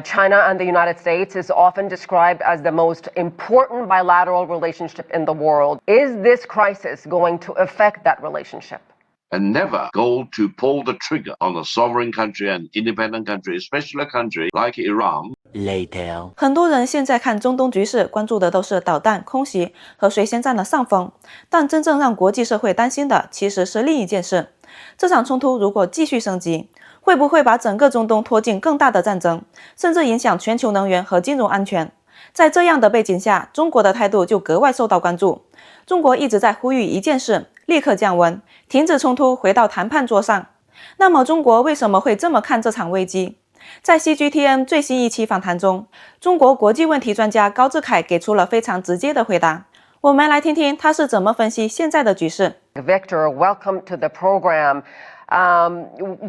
China and the United States is often described as the most important bilateral relationship in the world. Is this crisis going to affect that relationship? And never go to pull the trigger on a sovereign country and independent country, especially a country like Iran. Later. 很多人现在看中东局势，关注的都是导弹、空袭和谁先占了上风，但真正让国际社会担心的其实是另一件事：这场冲突如果继续升级，会不会把整个中东拖进更大的战争，甚至影响全球能源和金融安全？在这样的背景下，中国的态度就格外受到关注。中国一直在呼吁一件事：立刻降温，停止冲突，回到谈判桌上。那么，中国为什么会这么看这场危机？在 CGTN 最新一期访谈中，中国国际问题专家高志凯给出了非常直接的回答。我们来听听他是怎么分析现在的局势。Victor, welcome to the program.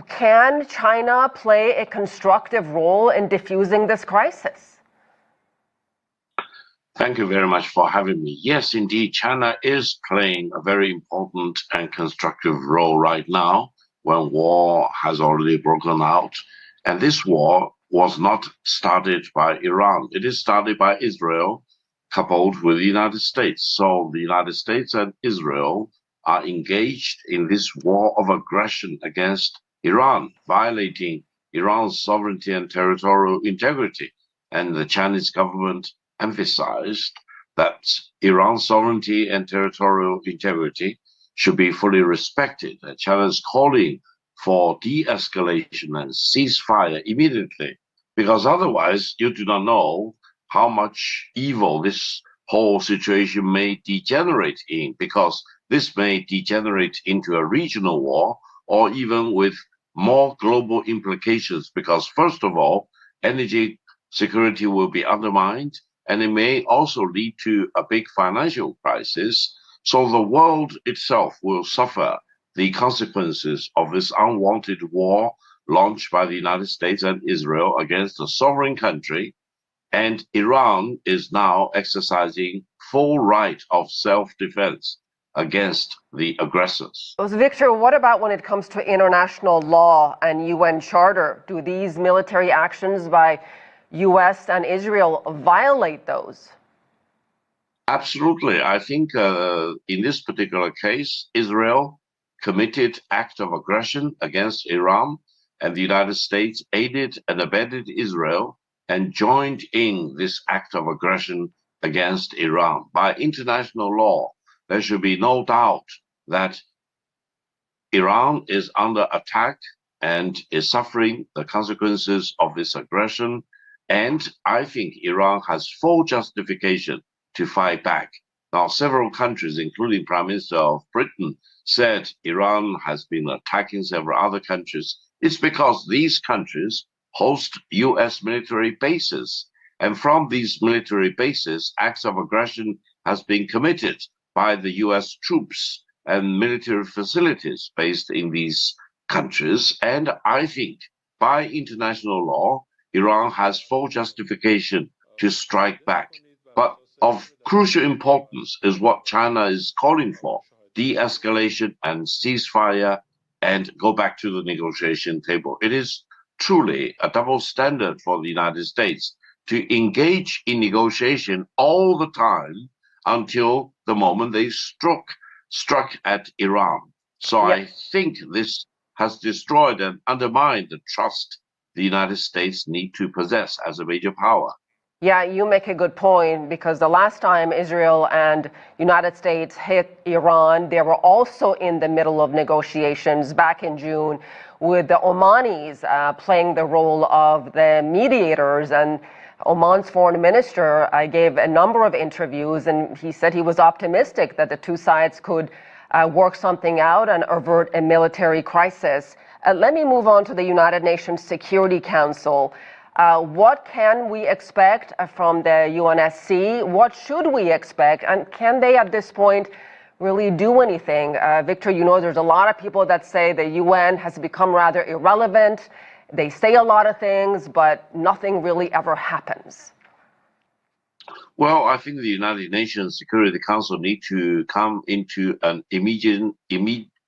Can China play a constructive role in diffusing this crisis? Thank you very much for having me. Yes, indeed, China is playing a very important and constructive role right now when war has already broken out. And this war was not started by Iran. It is started by Israel, coupled with the United States. So the United States and Israel are engaged in this war of aggression against Iran, violating Iran's sovereignty and territorial integrity. And the Chinese government emphasized that Iran's sovereignty and territorial integrity should be fully respected. China is calling for de-escalation and ceasefire immediately, because otherwise you do not know how much evil this whole situation may degenerate in, because this may degenerate into a regional war or even with more global implications, because first of all, energy security will be undermined, and it may also lead to a big financial crisis. So the world itself will suffer the consequences of this unwanted war launched by the United States and Israel against a sovereign country. And Iran is now exercising full right of self-defense against the aggressors. So Victor, what about when it comes to international law and UN Charter? Do these military actions by US and Israel violate those? Absolutely. I think in this particular case, Israel committed act of aggression against Iran, and the United States aided and abetted Israel and joined in this act of aggression against Iran. By international law, there should be no doubt that Iran is under attack and is suffering the consequences of this aggression. And I think Iran has full justification to fight back. Now, several countries, including Prime Minister of Britain, said Iran has been attacking several other countries. It's because these countries host US military bases. And from these military bases, acts of aggression has been committed by the US troops and military facilities based in these countries. And I think by international law, Iran has full justification to strike back. But of crucial importance is what China is calling for: de-escalation and ceasefire, and go back to the negotiation table. It is truly a double standard for the United States to engage in negotiation all the time until the moment they struck at Iran. So I think this has destroyed and undermined the trust the United States need to possess as a major power. Yeah, you make a good point, because the last time Israel and United States hit Iran, they were also in the middle of negotiations back in June, with the Omanis playing the role of the mediators. And Oman's foreign minister gave a number of interviews, and he said he was optimistic that the two sides could work something out and avert a military crisis. Let me move on to the United Nations Security Council. What can we expect from the UNSC? What should we expect? And can they at this point really do anything? Victor, you know, there's a lot of people that say the UN has become rather irrelevant. They say a lot of things, but nothing really ever happens. Well, I think the United Nations Security Council need to come into an immediate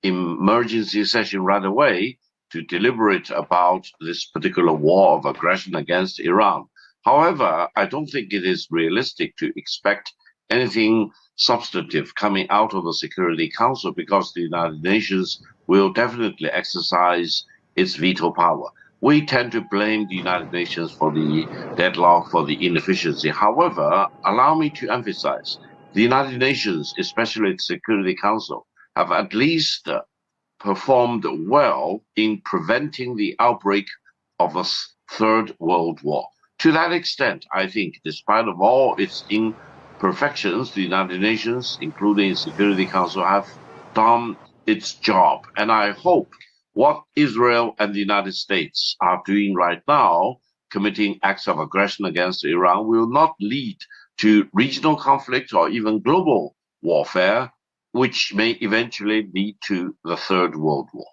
emergency session right away to deliberate about this particular war of aggression against Iran. However, I don't think it is realistic to expect anything substantive coming out of the Security Council because the United Nations will definitely exercise its veto power. We tend to blame the United Nations for the deadlock, for the inefficiency. However, allow me to emphasize, the United Nations, especially the Security Council, have at least performed well in preventing the outbreak of a third world war. To that extent, I think, despite of all its imperfections, the United Nations, including the Security Council, have done its job. And I hope what Israel and the United States are doing right now, committing acts of aggression against Iran, will not lead to regional conflict or even global warfare, which may eventually lead to the Third World War.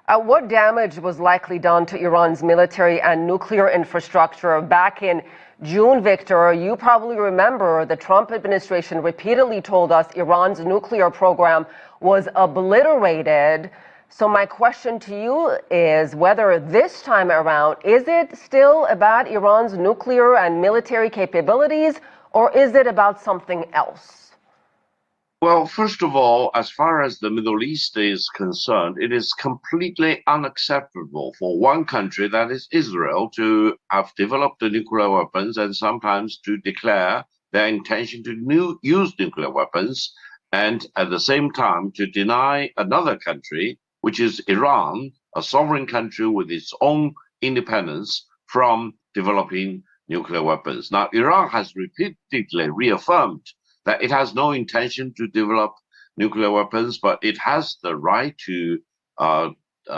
What damage was likely done to Iran's military and nuclear infrastructure back in June, Victor? You probably remember the Trump administration repeatedly told us Iran's nuclear program was obliterated. So my question to you is whether this time around, is it still about Iran's nuclear and military capabilities, or is it about something else? Well, first of all, as far as the Middle East is concerned, it is completely unacceptable for one country, that is Israel, to have developed the nuclear weapons and sometimes to declare their intention to use nuclear weapons, and at the same time to deny another country, which is Iran, a sovereign country with its own independence, from developing nuclear weapons. Now, Iran has repeatedly reaffirmed that it has no intention to develop nuclear weapons, but it has the right to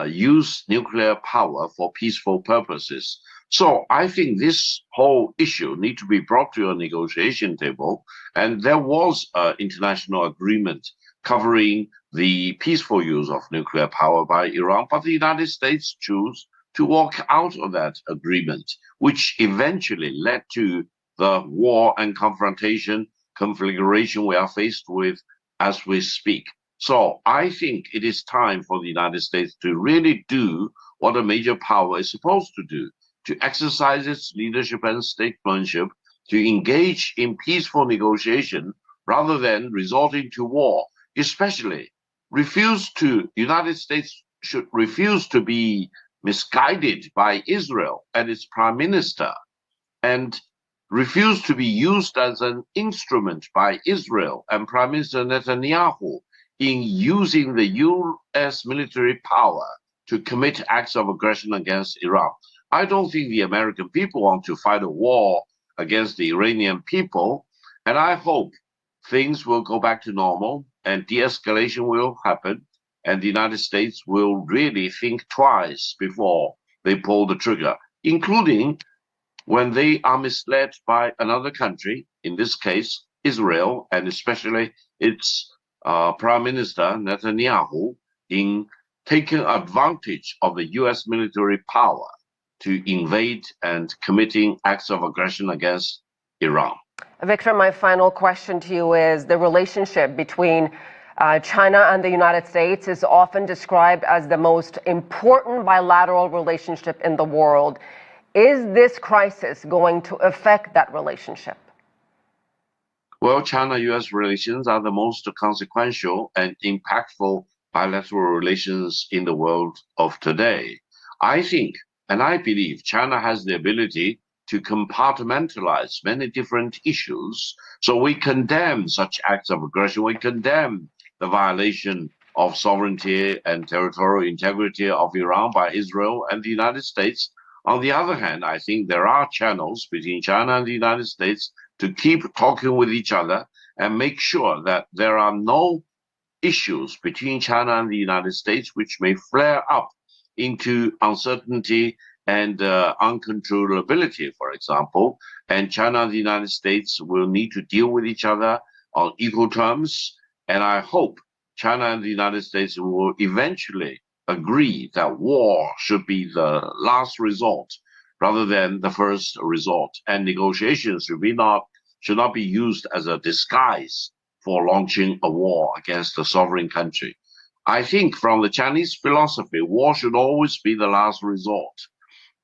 use nuclear power for peaceful purposes. So I think this whole issue needs to be brought to a negotiation table, and there was an international agreement covering the peaceful use of nuclear power by Iran, but the United States chose to walk out of that agreement, which eventually led to the war and confrontation configuration we are faced with as we speak. So I think it is time for the United States to really do what a major power is supposed to do, to exercise its leadership and statesmanship, to engage in peaceful negotiation rather than resorting to war, especially United States should refuse to be misguided by Israel and its prime minister, and refuse to be used as an instrument by Israel and Prime Minister Netanyahu in using the U.S. military power to commit acts of aggression against Iran. I don't think the American people want to fight a war against the Iranian people, and I hope things will go back to normal and de-escalation will happen, and the United States will really think twice before they pull the trigger, including when they are misled by another country, in this case, Israel, and especially its Prime Minister Netanyahu, in taking advantage of the U.S. military power to invade and committing acts of aggression against Iran. Victor, my final question to you is the relationship between China and the United States is often described as the most important bilateral relationship in the world. Is this crisis going to affect that relationship? Well, China-U.S. relations are the most consequential and impactful bilateral relations in the world of today. I think, and I believe, China has the ability to compartmentalize many different issues. So we condemn such acts of aggression. We condemn the violation of sovereignty and territorial integrity of Iran by Israel and the United States. On the other hand, I think there are channels between China and the United States to keep talking with each other and make sure that there are no issues between China and the United States which may flare up into uncertainty and uncontrollability, for example. And China and the United States will need to deal with each other on equal terms. And I hope China and the United States will eventually agree that war should be the last resort rather than the first resort, and negotiations should not be used as a disguise for launching a war against a sovereign country. I think from the Chinese philosophy, war should always be the last resort.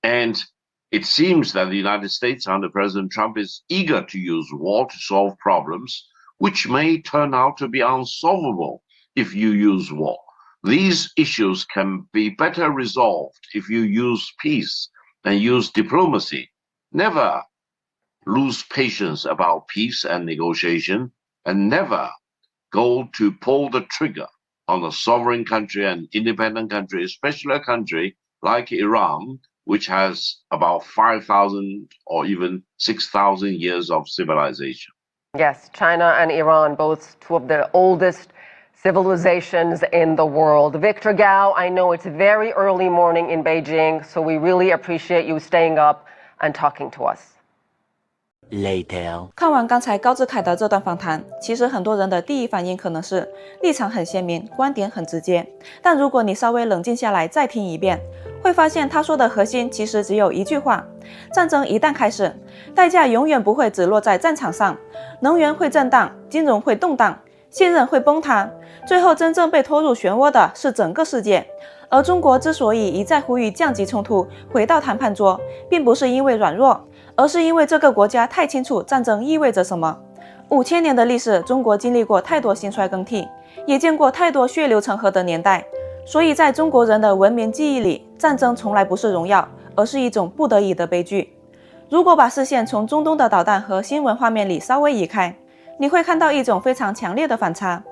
And it seems that the United States under President Trump is eager to use war to solve problems, which may turn out to be unsolvable if you use war. These issues can be better resolved if you use peace and use diplomacy. Never lose patience about peace and negotiation, and never go to pull the trigger on a sovereign country and independent country, especially a country like Iran, which has about 5,000 or even 6,000 years of civilization. Yes, China and Iran, both two of the oldest civilizations in the world. Victor Gao, I know it's very early morning in Beijing, so we really appreciate you staying up and talking to us. Later. 看完刚才高志凯的这段访谈，其实很多人的第一反应可能是立场很鲜明，观点很直接。但如果你稍微冷静下来再听一遍，会发现他说的核心其实只有一句话：战争一旦开始，代价永远不会只落在战场上，能源会震荡，金融会动荡，信任会崩塌，最后真正被拖入漩涡的是整个世界。而中国之所以一再呼吁降级冲突，回到谈判桌，并不是因为软弱，而是因为这个国家太清楚战争意味着什么。5000年的历史，中国经历过太多兴衰更替，也见过太多血流成河的年代，所以在中国人的文明记忆里，战争从来不是荣耀，而是一种不得已的悲剧。如果把视线从中东的导弹和新闻画面里稍微移开，你会看到一种非常强烈的反差。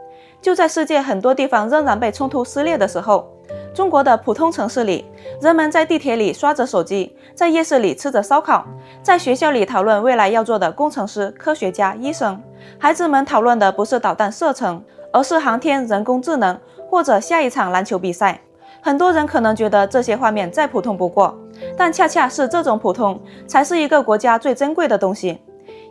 就在世界很多地方仍然被冲突撕裂的时候，中国的普通城市里，人们在地铁里刷着手机，在夜市里吃着烧烤，在学校里讨论未来要做的工程师、科学家、医生。孩子们讨论的不是导弹射程，而是航天、人工智能或者下一场篮球比赛。很多人可能觉得这些画面再普通不过，但恰恰是这种普通，才是一个国家最珍贵的东西。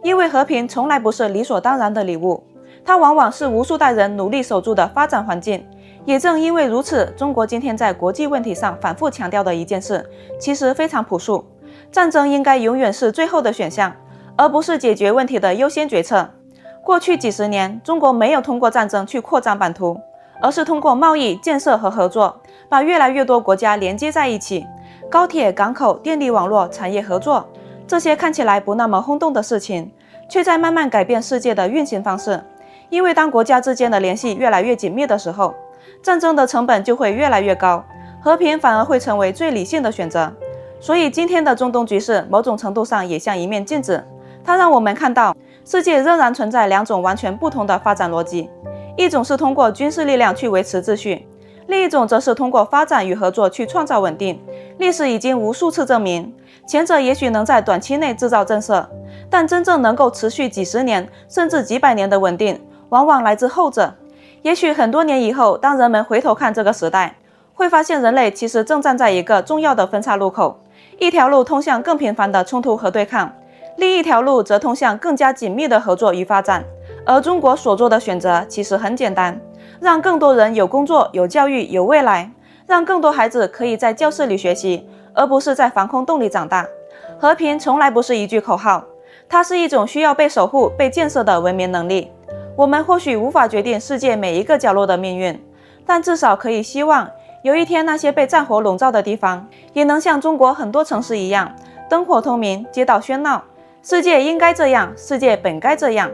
因为和平从来不是理所当然的礼物，它往往是无数代人努力守住的发展环境。也正因为如此，中国今天在国际问题上反复强调的一件事，其实非常朴素：战争应该永远是最后的选项，而不是解决问题的优先决策。过去几十年，中国没有通过战争去扩张版图，而是通过贸易、建设和合作，把越来越多国家连接在一起。高铁、港口、电力网络、产业合作，这些看起来不那么轰动的事情，却在慢慢改变世界的运行方式。因为当国家之间的联系越来越紧密的时候，战争的成本就会越来越高，和平反而会成为最理性的选择。所以今天的中东局势某种程度上也像一面镜子，它让我们看到世界仍然存在两种完全不同的发展逻辑，一种是通过军事力量去维持秩序，另一种则是通过发展与合作去创造稳定。历史已经无数次证明，前者也许能在短期内制造震慑，但真正能够持续几十年甚至几百年的稳定，往往来自后者。也许很多年以后，当人们回头看这个时代，会发现人类其实正站在一个重要的分岔路口，一条路通向更频繁的冲突和对抗，另一条路则通向更加紧密的合作与发展。而中国所做的选择其实很简单，让更多人有工作、有教育、有未来，让更多孩子可以在教室里学习，而不是在防空洞里长大。和平从来不是一句口号，它是一种需要被守护、被建设的文明能力。我们或许无法决定世界每一个角落的命运，但至少可以希望有一天那些被战火笼罩的地方，也能像中国很多城市一样，灯火通明，街道喧闹。世界应该这样，世界本该这样。